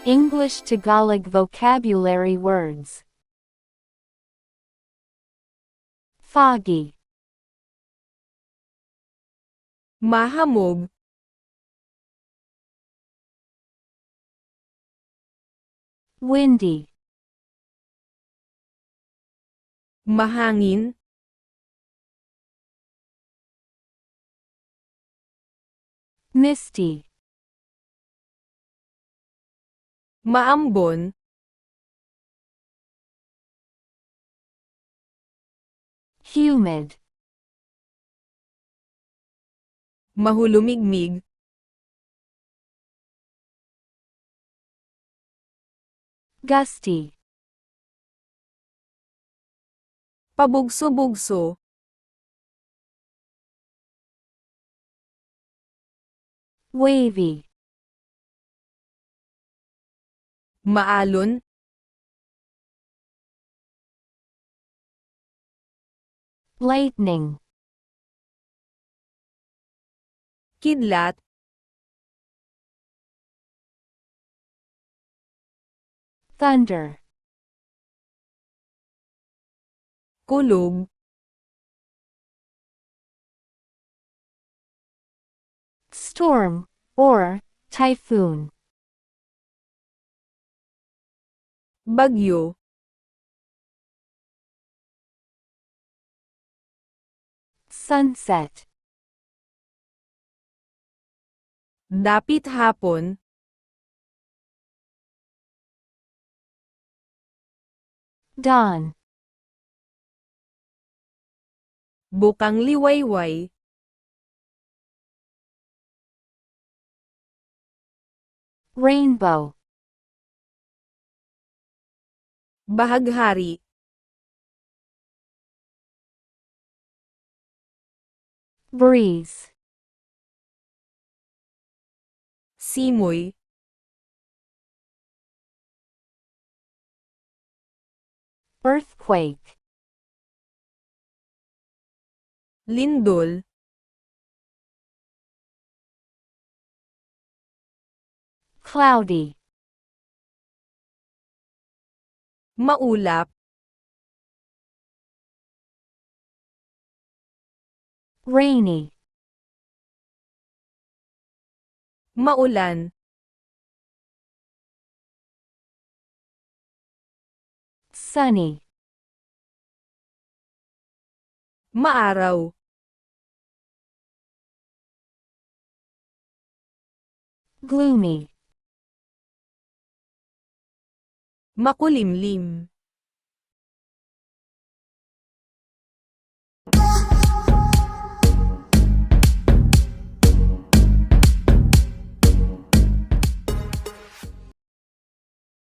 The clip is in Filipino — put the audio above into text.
English Tagalog vocabulary words. Foggy, Mahamog, windy, mahangin, misty, maambon, humid, mahulumigmig, gusty, pabugso-bugso, wavy, maalon, lightning, kidlat, thunder, kulog, storm, or typhoon, bagyo, sunset, dapit hapon, dawn, bukang liwayway, rainbow, bahaghari, breeze, simoy, earthquake, lindol, cloudy, maulap, rainy, maulan, sunny, maaraw, gloomy, makulimlim.